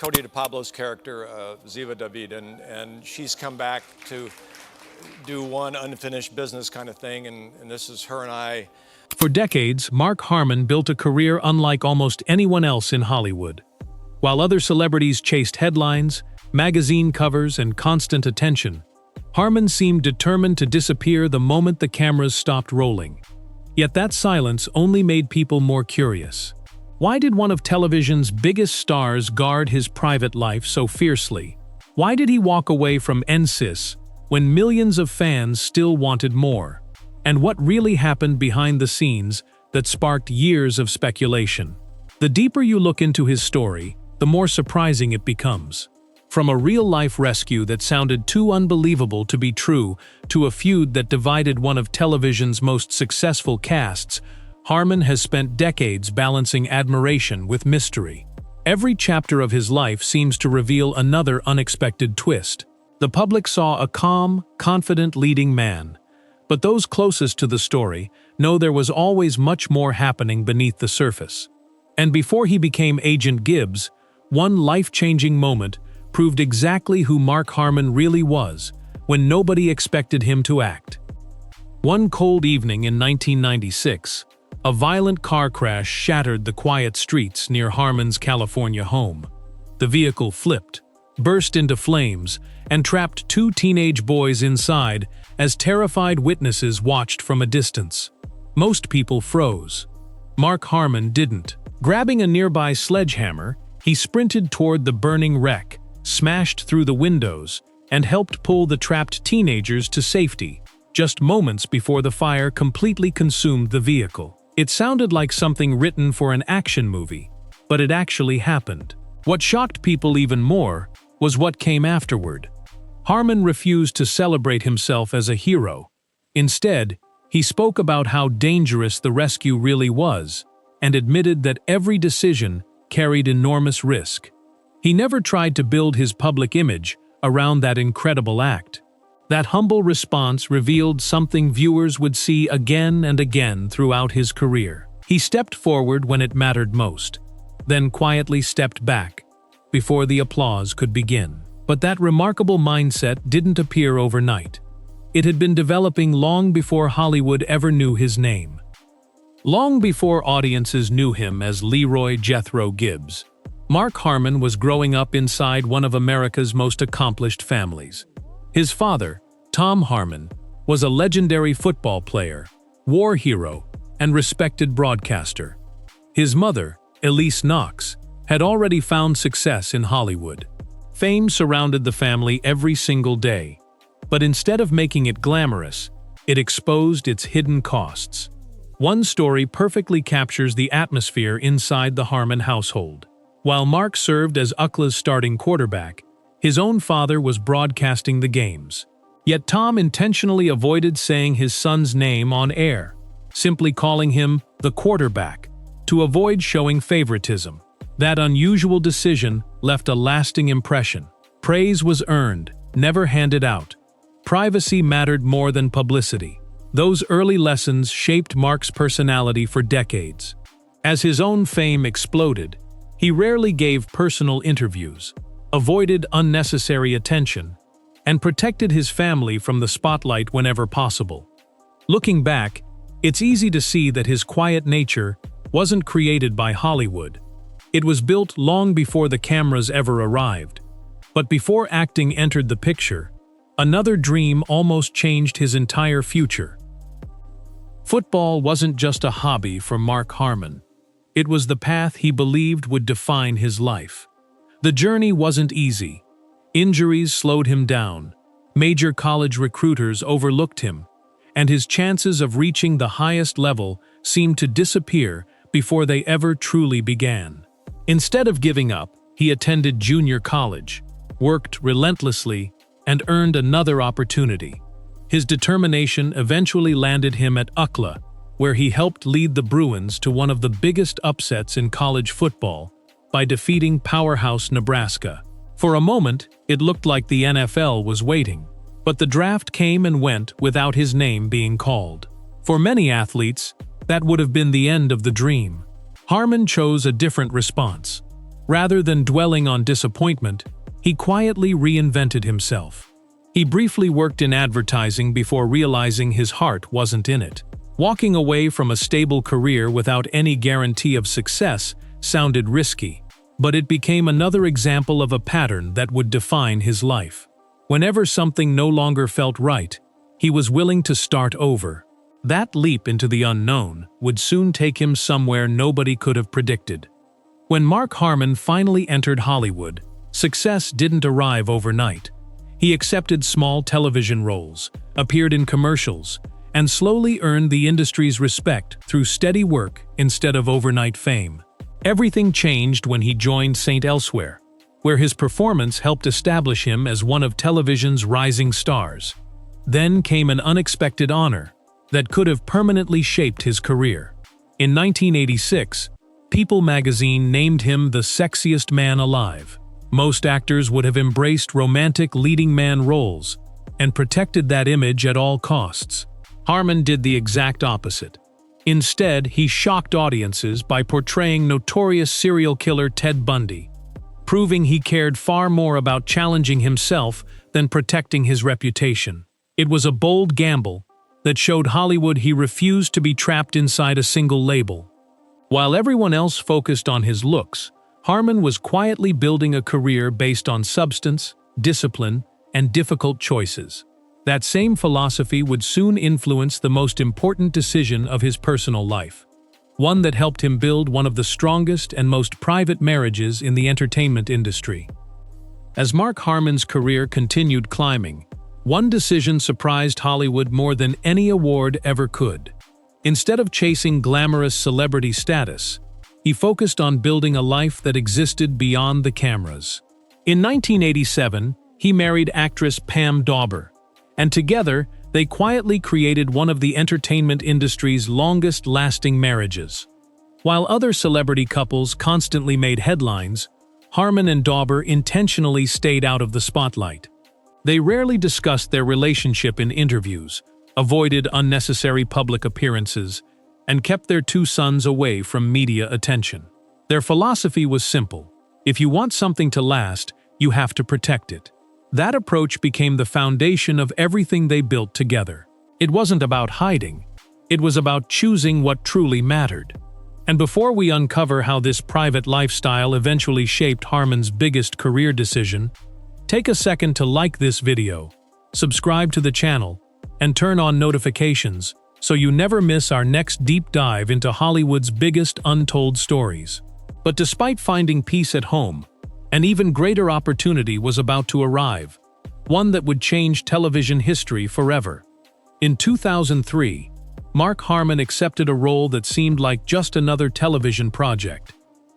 Cody DePablo's character, Ziva David, and she's come back to do one unfinished business kind of thing, and this is her and I. For decades, Mark Harmon built a career unlike almost anyone else in Hollywood. While other celebrities chased headlines, magazine covers, and constant attention, Harmon seemed determined to disappear the moment the cameras stopped rolling. Yet that silence only made people more curious. Why did one of television's biggest stars guard his private life so fiercely? Why did he walk away from NCIS when millions of fans still wanted more? And what really happened behind the scenes that sparked years of speculation? The deeper you look into his story, the more surprising it becomes. From a real-life rescue that sounded too unbelievable to be true to a feud that divided one of television's most successful casts, Harmon has spent decades balancing admiration with mystery. Every chapter of his life seems to reveal another unexpected twist. The public saw a calm, confident leading man, but those closest to the story know there was always much more happening beneath the surface. And before he became Agent Gibbs, one life-changing moment proved exactly who Mark Harmon really was when nobody expected him to act. One cold evening in 1996, a violent car crash shattered the quiet streets near Harmon's California home. The vehicle flipped, burst into flames, and trapped two teenage boys inside as terrified witnesses watched from a distance. Most people froze. Mark Harmon didn't. Grabbing a nearby sledgehammer, he sprinted toward the burning wreck, smashed through the windows, and helped pull the trapped teenagers to safety, just moments before the fire completely consumed the vehicle. It sounded like something written for an action movie, but it actually happened. What shocked people even more was what came afterward. Harmon refused to celebrate himself as a hero. Instead, he spoke about how dangerous the rescue really was, and admitted that every decision carried enormous risk. He never tried to build his public image around that incredible act. That humble response revealed something viewers would see again and again throughout his career. He stepped forward when it mattered most, then quietly stepped back before the applause could begin. But that remarkable mindset didn't appear overnight. It had been developing long before Hollywood ever knew his name. Long before audiences knew him as Leroy Jethro Gibbs, Mark Harmon was growing up inside one of America's most accomplished families. His father, Tom Harmon, was a legendary football player, war hero, and respected broadcaster. His mother, Elise Knox, had already found success in Hollywood. Fame surrounded the family every single day, but instead of making it glamorous, it exposed its hidden costs. One story perfectly captures the atmosphere inside the Harmon household. While Mark served as UCLA's starting quarterback, his own father was broadcasting the games. Yet Tom intentionally avoided saying his son's name on air, simply calling him the quarterback, to avoid showing favoritism. That unusual decision left a lasting impression. Praise was earned, never handed out. Privacy mattered more than publicity. Those early lessons shaped Mark's personality for decades. As his own fame exploded, he rarely gave personal interviews, avoided unnecessary attention, and protected his family from the spotlight whenever possible. Looking back, it's easy to see that his quiet nature wasn't created by Hollywood. It was built long before the cameras ever arrived. But before acting entered the picture, another dream almost changed his entire future. Football wasn't just a hobby for Mark Harmon. It was the path he believed would define his life. The journey wasn't easy. Injuries slowed him down, major college recruiters overlooked him, and his chances of reaching the highest level seemed to disappear before they ever truly began. Instead of giving up, he attended junior college, worked relentlessly, and earned another opportunity. His determination eventually landed him at UCLA, where he helped lead the Bruins to one of the biggest upsets in college football by defeating powerhouse Nebraska. For a moment, it looked like the NFL was waiting, but the draft came and went without his name being called. For many athletes, that would have been the end of the dream. Harmon chose a different response. Rather than dwelling on disappointment, he quietly reinvented himself. He briefly worked in advertising before realizing his heart wasn't in it. Walking away from a stable career without any guarantee of success sounded risky, but it became another example of a pattern that would define his life. Whenever something no longer felt right, he was willing to start over. That leap into the unknown would soon take him somewhere nobody could have predicted. When Mark Harmon finally entered Hollywood, success didn't arrive overnight. He accepted small television roles, appeared in commercials, and slowly earned the industry's respect through steady work instead of overnight fame. Everything changed when he joined St. Elsewhere, where his performance helped establish him as one of television's rising stars. Then came an unexpected honor that could have permanently shaped his career. In 1986, People magazine named him the sexiest man alive. Most actors would have embraced romantic leading man roles and protected that image at all costs. Harmon did the exact opposite. Instead, he shocked audiences by portraying notorious serial killer Ted Bundy, proving he cared far more about challenging himself than protecting his reputation. It was a bold gamble that showed Hollywood he refused to be trapped inside a single label. While everyone else focused on his looks, Harmon was quietly building a career based on substance, discipline, and difficult choices. That same philosophy would soon influence the most important decision of his personal life, one that helped him build one of the strongest and most private marriages in the entertainment industry. As Mark Harmon's career continued climbing, one decision surprised Hollywood more than any award ever could. Instead of chasing glamorous celebrity status, he focused on building a life that existed beyond the cameras. In 1987, he married actress Pam Dawber, and together, they quietly created one of the entertainment industry's longest-lasting marriages. While other celebrity couples constantly made headlines, Harmon and Dawber intentionally stayed out of the spotlight. They rarely discussed their relationship in interviews, avoided unnecessary public appearances, and kept their two sons away from media attention. Their philosophy was simple: if you want something to last, you have to protect it. That approach became the foundation of everything they built together. It wasn't about hiding, it was about choosing what truly mattered. And before we uncover how this private lifestyle eventually shaped Harmon's biggest career decision, take a second to like this video, subscribe to the channel, and turn on notifications so you never miss our next deep dive into Hollywood's biggest untold stories. But despite finding peace at home, an even greater opportunity was about to arrive, one that would change television history forever. In 2003, Mark Harmon accepted a role that seemed like just another television project.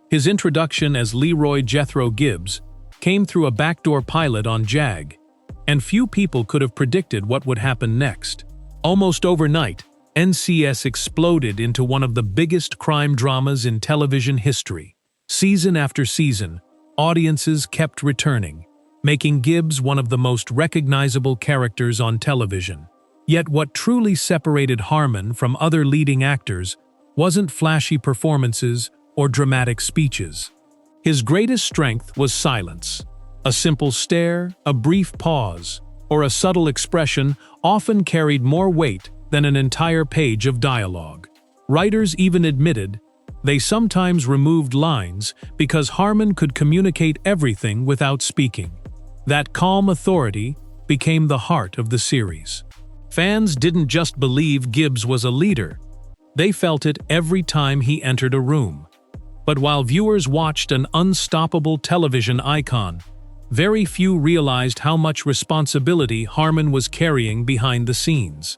His introduction as Leroy Jethro Gibbs came through a backdoor pilot on JAG, and few people could have predicted what would happen next. Almost overnight, NCIS exploded into one of the biggest crime dramas in television history. Season after season, audiences kept returning, making Gibbs one of the most recognizable characters on television. Yet what truly separated Harmon from other leading actors wasn't flashy performances or dramatic speeches. His greatest strength was silence. A simple stare, a brief pause, or a subtle expression often carried more weight than an entire page of dialogue. Writers even admitted they sometimes removed lines because Harmon could communicate everything without speaking. That calm authority became the heart of the series. Fans didn't just believe Gibbs was a leader, they felt it every time he entered a room. But while viewers watched an unstoppable television icon, very few realized how much responsibility Harmon was carrying behind the scenes.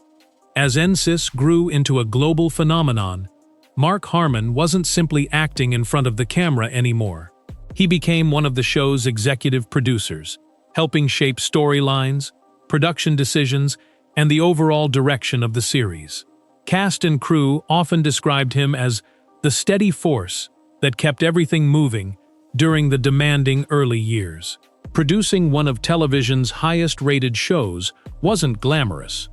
As NCIS grew into a global phenomenon, Mark Harmon wasn't simply acting in front of the camera anymore. He became one of the show's executive producers, helping shape storylines, production decisions, and the overall direction of the series. Cast and crew often described him as the steady force that kept everything moving during the demanding early years. Producing one of television's highest-rated shows wasn't glamorous.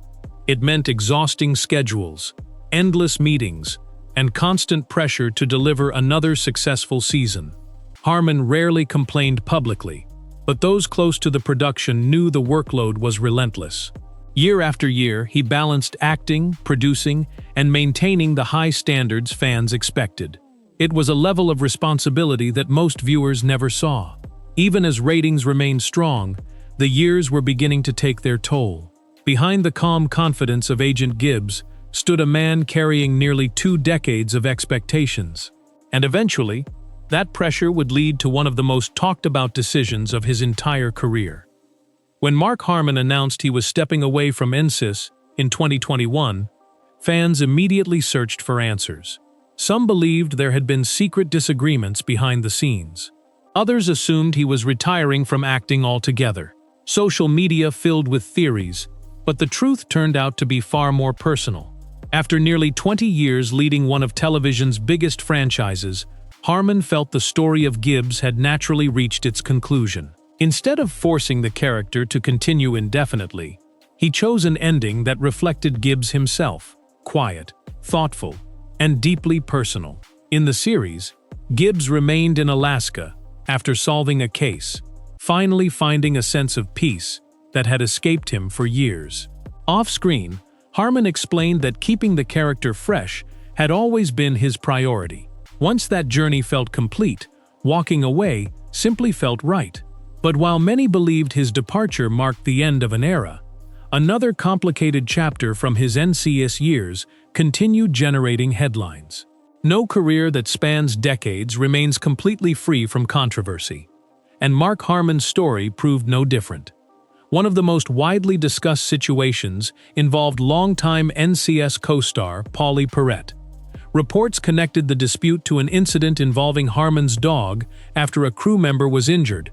It meant exhausting schedules, endless meetings, and constant pressure to deliver another successful season. Harmon rarely complained publicly, but those close to the production knew the workload was relentless. Year after year, he balanced acting, producing, and maintaining the high standards fans expected. It was a level of responsibility that most viewers never saw. Even as ratings remained strong, the years were beginning to take their toll. Behind the calm confidence of Agent Gibbs stood a man carrying nearly 2 decades of expectations. And eventually, that pressure would lead to one of the most talked-about decisions of his entire career. When Mark Harmon announced he was stepping away from NCIS in 2021, fans immediately searched for answers. Some believed there had been secret disagreements behind the scenes. Others assumed he was retiring from acting altogether. Social media filled with theories, but the truth turned out to be far more personal. After nearly 20 years leading one of television's biggest franchises, Harmon felt the story of Gibbs had naturally reached its conclusion. Instead of forcing the character to continue indefinitely, he chose an ending that reflected Gibbs himself: quiet, thoughtful, and deeply personal. In the series, Gibbs remained in Alaska after solving a case, finally finding a sense of peace that had escaped him for years. Off-screen, Harmon explained that keeping the character fresh had always been his priority. Once that journey felt complete, walking away simply felt right. But while many believed his departure marked the end of an era, another complicated chapter from his NCIS years continued generating headlines. No career that spans decades remains completely free from controversy, and Mark Harmon's story proved no different. One of the most widely discussed situations involved longtime NCIS co-star Paulie Perrette. Reports connected the dispute to an incident involving Harmon's dog after a crew member was injured,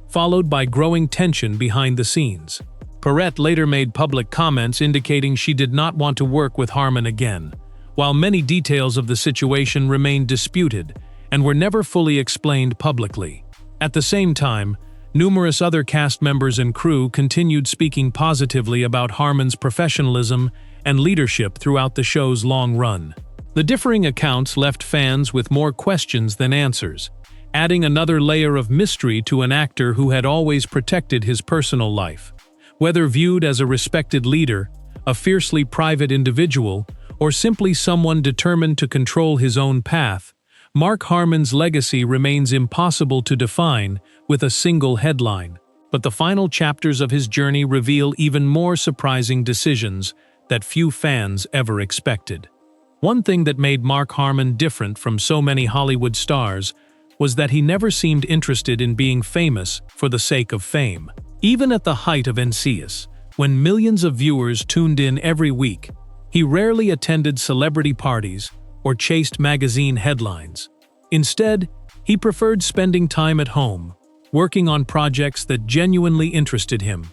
followed by growing tension behind the scenes. Perrette later made public comments indicating she did not want to work with Harmon again, while many details of the situation remained disputed and were never fully explained publicly. At the same time, numerous other cast members and crew continued speaking positively about Harmon's professionalism and leadership throughout the show's long run. The differing accounts left fans with more questions than answers, adding another layer of mystery to an actor who had always protected his personal life. Whether viewed as a respected leader, a fiercely private individual, or simply someone determined to control his own path, Mark Harmon's legacy remains impossible to define with a single headline. But the final chapters of his journey reveal even more surprising decisions that few fans ever expected. One thing that made Mark Harmon different from so many Hollywood stars was that he never seemed interested in being famous for the sake of fame. Even at the height of NCIS, when millions of viewers tuned in every week, he rarely attended celebrity parties or chased magazine headlines. Instead, he preferred spending time at home, working on projects that genuinely interested him,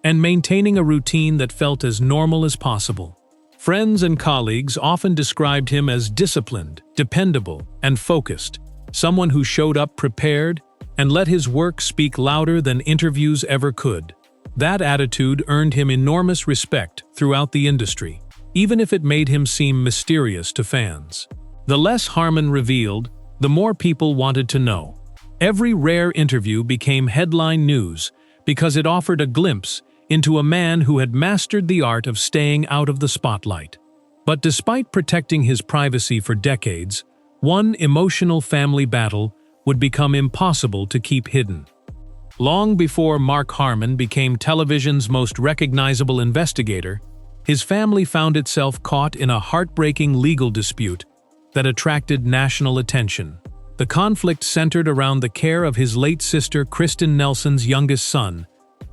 and maintaining a routine that felt as normal as possible. Friends and colleagues often described him as disciplined, dependable, and focused, someone who showed up prepared and let his work speak louder than interviews ever could. That attitude earned him enormous respect throughout the industry, even if it made him seem mysterious to fans. The less Harmon revealed, the more people wanted to know. Every rare interview became headline news because it offered a glimpse into a man who had mastered the art of staying out of the spotlight. But despite protecting his privacy for decades, one emotional family battle would become impossible to keep hidden. Long before Mark Harmon became television's most recognizable investigator, his family found itself caught in a heartbreaking legal dispute that attracted national attention. The conflict centered around the care of his late sister Kristen Nelson's youngest son,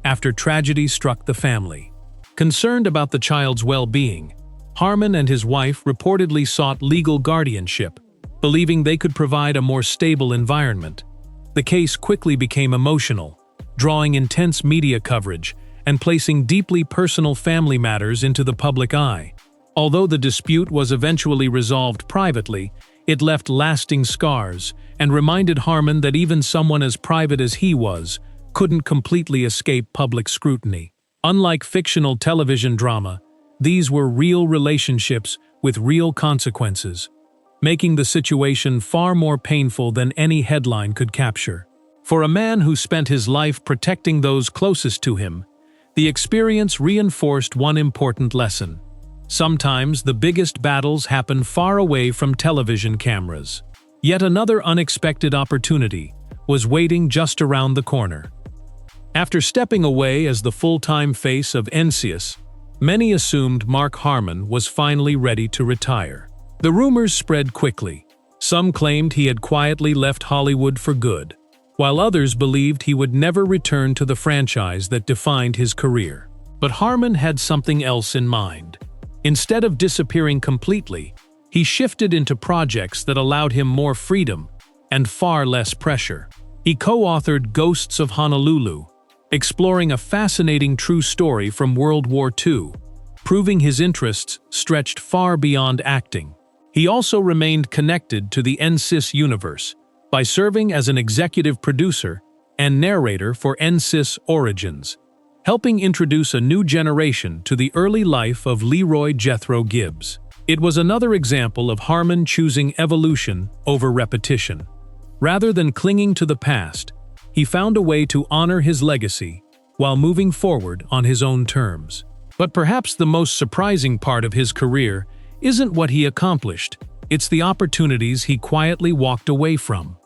after tragedy struck the family. Concerned about the child's well-being, Harmon and his wife reportedly sought legal guardianship, believing they could provide a more stable environment. The case quickly became emotional, drawing intense media coverage and placing deeply personal family matters into the public eye. Although the dispute was eventually resolved privately, it left lasting scars and reminded Harmon that even someone as private as he was couldn't completely escape public scrutiny. Unlike fictional television drama, these were real relationships with real consequences. making the situation far more painful than any headline could capture. For a man who spent his life protecting those closest to him, the experience reinforced one important lesson. Sometimes the biggest battles happen far away from television cameras. Yet another unexpected opportunity was waiting just around the corner. After stepping away as the full-time face of NCIS, many assumed Mark Harmon was finally ready to retire. The rumors spread quickly. Some claimed he had quietly left Hollywood for good, while others believed he would never return to the franchise that defined his career. But Harmon had something else in mind. Instead of disappearing completely, he shifted into projects that allowed him more freedom and far less pressure. He co-authored Ghosts of Honolulu, exploring a fascinating true story from World War II, proving his interests stretched far beyond acting. He also remained connected to the NCIS universe by serving as an executive producer and narrator for NCIS Origins, helping introduce a new generation to the early life of Leroy Jethro Gibbs. It was another example of Harmon choosing evolution over repetition. Rather than clinging to the past, he found a way to honor his legacy while moving forward on his own terms. But perhaps the most surprising part of his career isn't what he accomplished, it's the opportunities he quietly walked away from.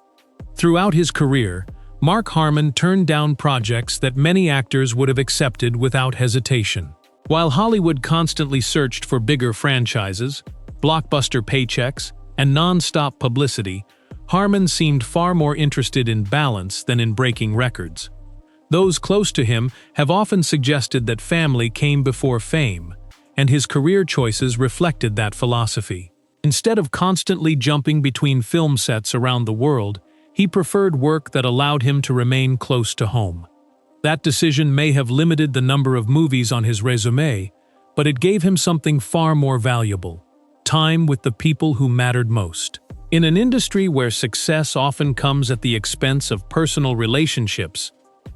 Throughout his career, Mark Harmon turned down projects that many actors would have accepted without hesitation. While Hollywood constantly searched for bigger franchises, blockbuster paychecks, and non-stop publicity, Harmon seemed far more interested in balance than in breaking records. Those close to him have often suggested that family came before fame, and his career choices reflected that philosophy. Instead of constantly jumping between film sets around the world, he preferred work that allowed him to remain close to home. That decision may have limited the number of movies on his resume, but it gave him something far more valuable: time with the people who mattered most. In an industry where success often comes at the expense of personal relationships,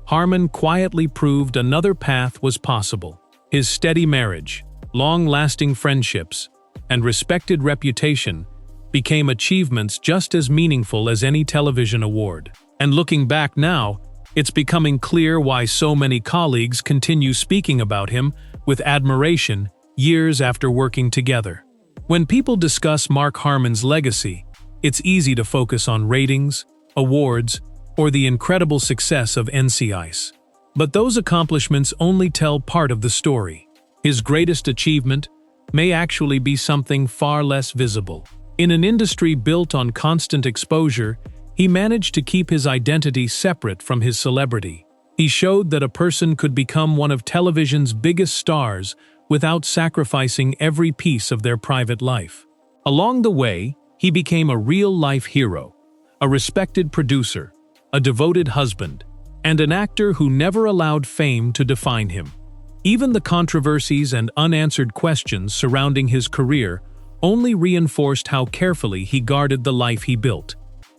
Harmon quietly proved another path was possible. His steady marriage, long-lasting friendships, and respected reputation became achievements just as meaningful as any television award. And looking back now, it's becoming clear why so many colleagues continue speaking about him with admiration years after working together. When people discuss Mark Harmon's legacy, it's easy to focus on ratings, awards, or the incredible success of NCIS. But those accomplishments only tell part of the story. His greatest achievement may actually be something far less visible. In an industry built on constant exposure, he managed to keep his identity separate from his celebrity. He showed that a person could become one of television's biggest stars without sacrificing every piece of their private life. Along the way, he became a real-life hero, a respected producer, a devoted husband, and an actor who never allowed fame to define him. Even the controversies and unanswered questions surrounding his career only reinforced how carefully he guarded the life he built.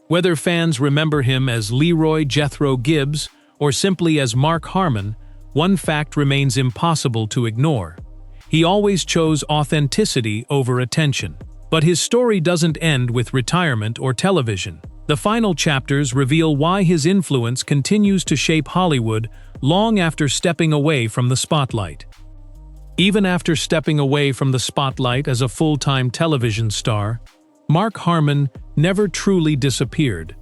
Whether fans remember him as Leroy Jethro Gibbs or simply as Mark Harmon, one fact remains impossible to ignore: he always chose authenticity over attention. But his story doesn't end with retirement or television. The final chapters reveal why his influence continues to shape Hollywood long after stepping away from the spotlight. Even after stepping away from the spotlight as a full-time television star, Mark Harmon never truly disappeared.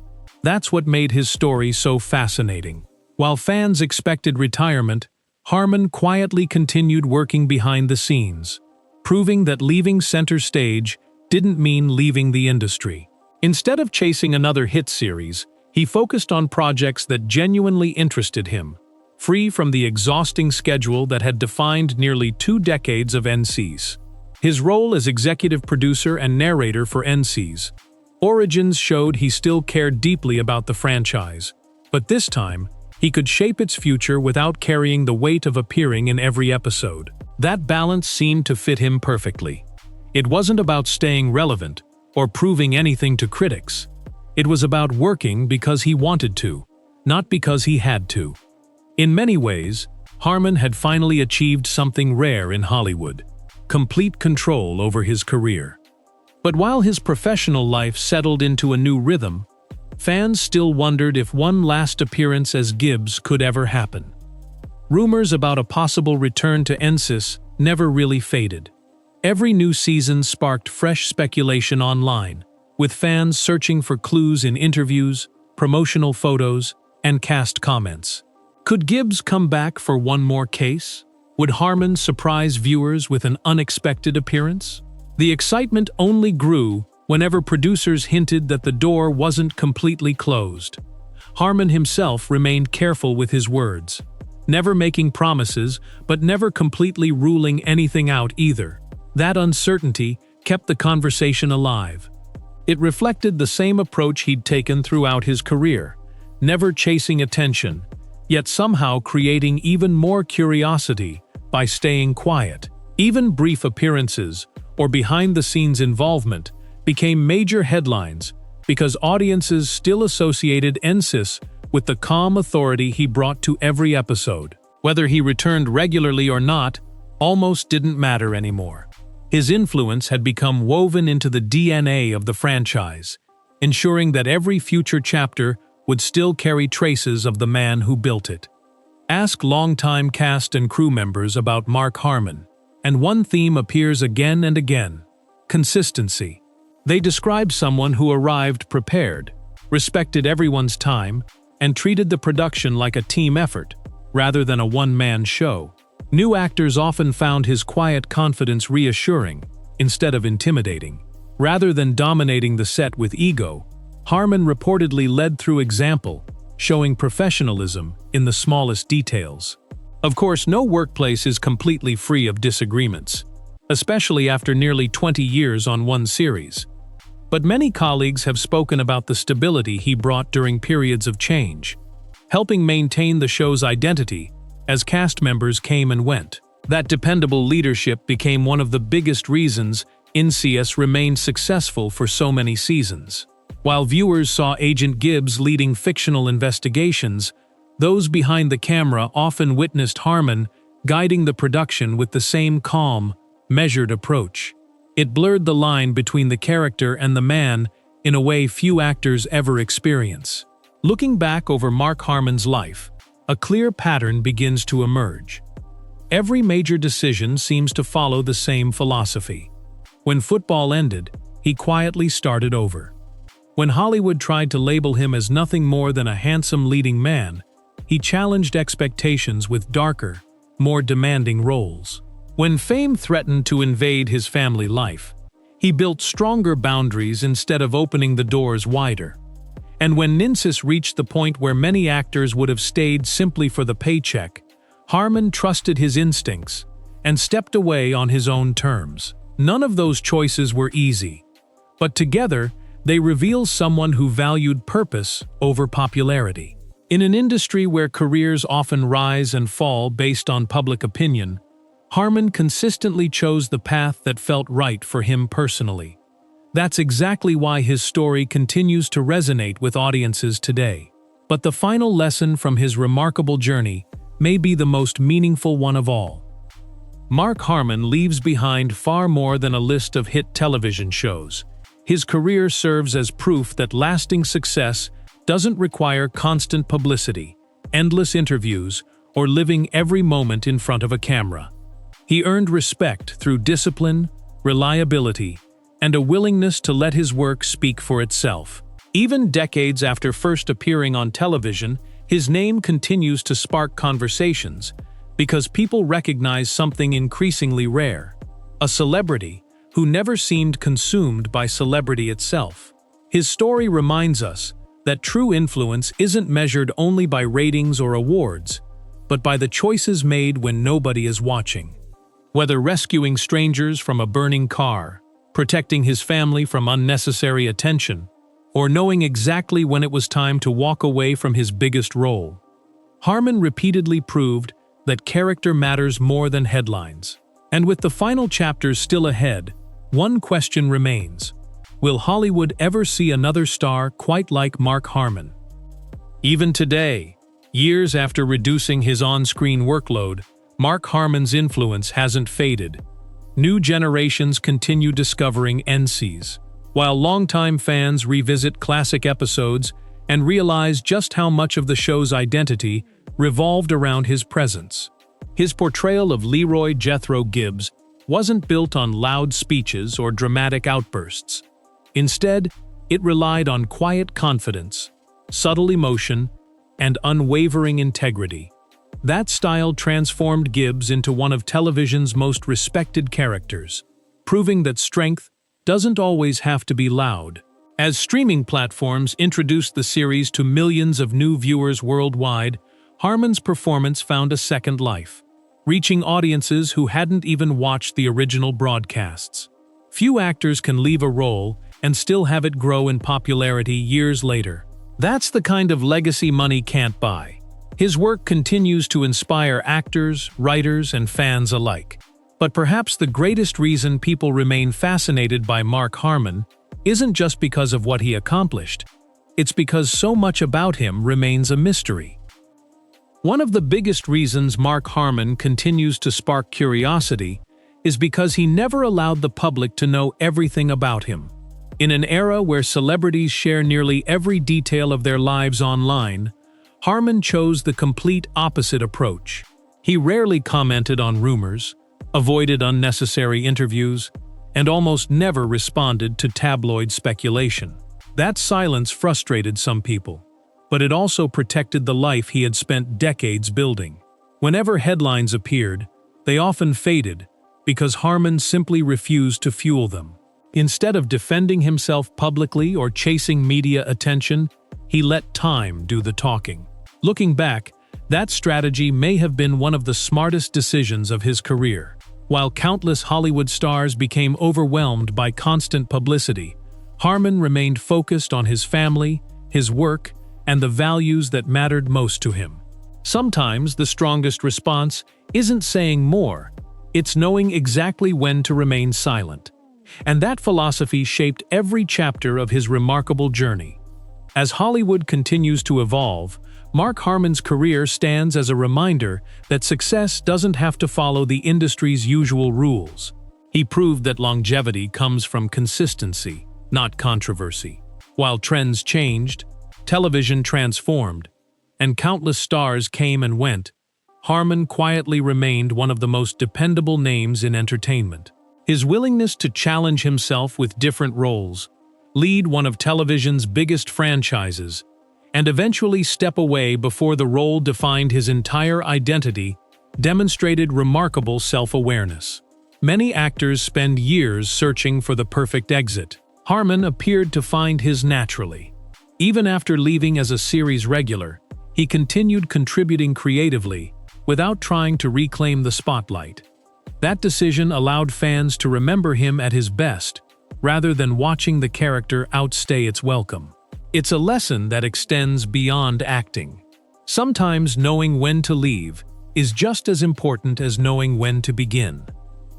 That's what made his story so fascinating. While fans expected retirement, Harmon quietly continued working behind the scenes, proving that leaving center stage didn't mean leaving the industry. Instead of chasing another hit series, he focused on projects that genuinely interested him, free from the exhausting schedule that had defined nearly 2 decades of NCIS. His role as executive producer and narrator for NCIS Origins showed he still cared deeply about the franchise, but this time, he could shape its future without carrying the weight of appearing in every episode. That balance seemed to fit him perfectly. It wasn't about staying relevant or proving anything to critics. It was about working because he wanted to, not because he had to. In many ways, Harmon had finally achieved something rare in Hollywood: complete control over his career. But while his professional life settled into a new rhythm, fans still wondered if one last appearance as Gibbs could ever happen. Rumors about a possible return to NCIS never really faded. Every new season sparked fresh speculation online, with fans searching for clues in interviews, promotional photos, and cast comments. Could Gibbs come back for one more case? Would Harmon surprise viewers with an unexpected appearance? The excitement only grew whenever producers hinted that the door wasn't completely closed. Harmon himself remained careful with his words, never making promises but never completely ruling anything out either. That uncertainty kept the conversation alive. It reflected the same approach he'd taken throughout his career, never chasing attention, yet somehow creating even more curiosity by staying quiet. Even brief appearances or behind-the-scenes involvement became major headlines because audiences still associated NCIS with the calm authority he brought to every episode. Whether he returned regularly or not almost didn't matter anymore. His influence had become woven into the DNA of the franchise, ensuring that every future chapter would still carry traces of the man who built it. Ask longtime cast and crew members about Mark Harmon, and one theme appears again and again: consistency. They describe someone who arrived prepared, respected everyone's time, and treated the production like a team effort, rather than a one-man show. New actors often found his quiet confidence reassuring, instead of intimidating. Rather than dominating the set with ego, Harmon reportedly led through example, showing professionalism in the smallest details. Of course, no workplace is completely free of disagreements, especially after nearly 20 years on one series. But many colleagues have spoken about the stability he brought during periods of change, helping maintain the show's identity as cast members came and went. That dependable leadership became one of the biggest reasons NCIS remained successful for so many seasons. While viewers saw Agent Gibbs leading fictional investigations, those behind the camera often witnessed Harmon guiding the production with the same calm, measured approach. It blurred the line between the character and the man in a way few actors ever experience. Looking back over Mark Harmon's life, a clear pattern begins to emerge. Every major decision seems to follow the same philosophy. When football ended, he quietly started over. When Hollywood tried to label him as nothing more than a handsome leading man, he challenged expectations with darker, more demanding roles. When fame threatened to invade his family life, he built stronger boundaries instead of opening the doors wider. And when NCIS reached the point where many actors would have stayed simply for the paycheck, Harmon trusted his instincts and stepped away on his own terms. None of those choices were easy, but together they reveal someone who valued purpose over popularity. In an industry where careers often rise and fall based on public opinion, Harmon consistently chose the path that felt right for him personally. That's exactly why his story continues to resonate with audiences today. But the final lesson from his remarkable journey may be the most meaningful one of all. Mark Harmon leaves behind far more than a list of hit television shows. His career serves as proof that lasting success doesn't require constant publicity, endless interviews, or living every moment in front of a camera. He earned respect through discipline, reliability, and a willingness to let his work speak for itself. Even decades after first appearing on television, his name continues to spark conversations because people recognize something increasingly rare: a celebrity who never seemed consumed by celebrity itself. His story reminds us that true influence isn't measured only by ratings or awards, but by the choices made when nobody is watching. Whether rescuing strangers from a burning car, protecting his family from unnecessary attention, or knowing exactly when it was time to walk away from his biggest role, Harmon repeatedly proved that character matters more than headlines. And with the final chapters still ahead, one question remains: will Hollywood ever see another star quite like Mark Harmon? Even today, years after reducing his on-screen workload, Mark Harmon's influence hasn't faded. new generations continue discovering NCIS, while longtime fans revisit classic episodes and realize just how much of the show's identity revolved around his presence. His portrayal of Leroy Jethro Gibbs wasn't built on loud speeches or dramatic outbursts. Instead, it relied on quiet confidence, subtle emotion, and unwavering integrity. That style transformed Gibbs into one of television's most respected characters, proving that strength doesn't always have to be loud. As streaming platforms introduced the series to millions of new viewers worldwide, Harmon's performance found a second life, reaching audiences who hadn't even watched the original broadcasts. Few actors can leave a role and still have it grow in popularity years later. That's the kind of legacy money can't buy. His work continues to inspire actors, writers, and fans alike. But perhaps the greatest reason people remain fascinated by Mark Harmon isn't just because of what he accomplished. It's because so much about him remains a mystery. One of the biggest reasons Mark Harmon continues to spark curiosity is because he never allowed the public to know everything about him. In an era where celebrities share nearly every detail of their lives online, Harmon chose the complete opposite approach. He rarely commented on rumors, avoided unnecessary interviews, and almost never responded to tabloid speculation. That silence frustrated some people, but it also protected the life he had spent decades building. Whenever headlines appeared, they often faded because Harmon simply refused to fuel them. Instead of defending himself publicly or chasing media attention, he let time do the talking. Looking back, that strategy may have been one of the smartest decisions of his career. While countless Hollywood stars became overwhelmed by constant publicity, Harmon remained focused on his family, his work, and the values that mattered most to him. Sometimes the strongest response isn't saying more, it's knowing exactly when to remain silent. And that philosophy shaped every chapter of his remarkable journey. As Hollywood continues to evolve, Mark Harmon's career stands as a reminder that success doesn't have to follow the industry's usual rules. He proved that longevity comes from consistency, not controversy. While trends changed, television transformed, and countless stars came and went, Harmon quietly remained one of the most dependable names in entertainment. His willingness to challenge himself with different roles, lead one of television's biggest franchises, and eventually step away before the role defined his entire identity, demonstrated remarkable self-awareness. Many actors spend years searching for the perfect exit. Harmon appeared to find his naturally. Even after leaving as a series regular, he continued contributing creatively, without trying to reclaim the spotlight. That decision allowed fans to remember him at his best, rather than watching the character outstay its welcome. It's a lesson that extends beyond acting. Sometimes knowing when to leave is just as important as knowing when to begin.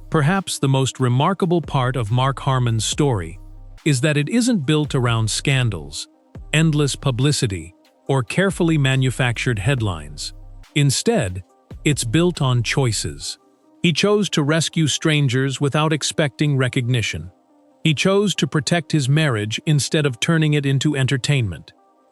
Perhaps the most remarkable part of Mark Harmon's story is that it isn't built around scandals, endless publicity, or carefully manufactured headlines. Instead, it's built on choices. He chose to rescue strangers without expecting recognition. He chose to protect his marriage instead of turning it into entertainment.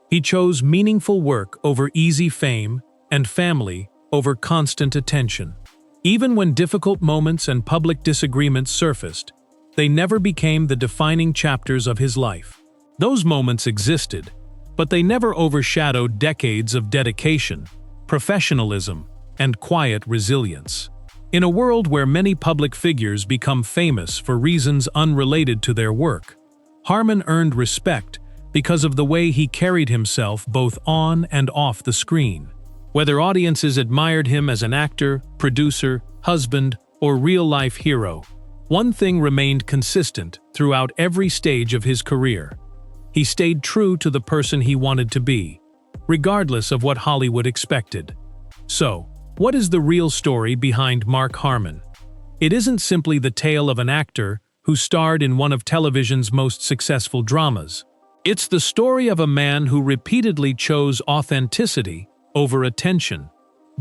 He chose meaningful work over easy fame and family over constant attention. Even when difficult moments and public disagreements surfaced, they never became the defining chapters of his life. Those moments existed, but they never overshadowed decades of dedication, professionalism, and quiet resilience. In a world where many public figures become famous for reasons unrelated to their work, Harmon earned respect because of the way he carried himself both on and off the screen. Whether audiences admired him as an actor, producer, husband, or real-life hero, one thing remained consistent throughout every stage of his career. He stayed true to the person he wanted to be, regardless of what Hollywood expected. So, what is the real story behind Mark Harmon? It isn't simply the tale of an actor who starred in one of television's most successful dramas. It's the story of a man who repeatedly chose authenticity over attention,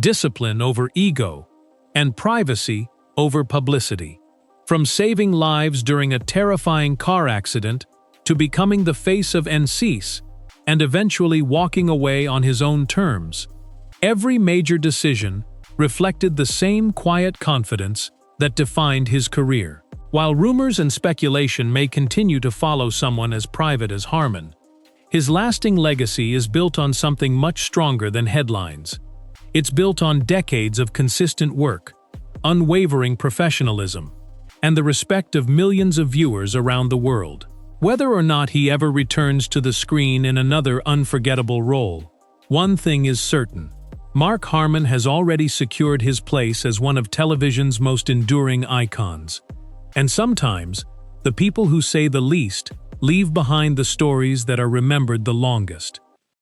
discipline over ego, and privacy over publicity. From saving lives during a terrifying car accident to becoming the face of NCIS and eventually walking away on his own terms, every major decision reflected the same quiet confidence that defined his career. While rumors and speculation may continue to follow someone as private as Harmon, his lasting legacy is built on something much stronger than headlines. It's built on decades of consistent work, unwavering professionalism, and the respect of millions of viewers around the world. Whether or not he ever returns to the screen in another unforgettable role, one thing is certain: Mark Harmon has already secured his place as one of television's most enduring icons. And sometimes, the people who say the least leave behind the stories that are remembered the longest.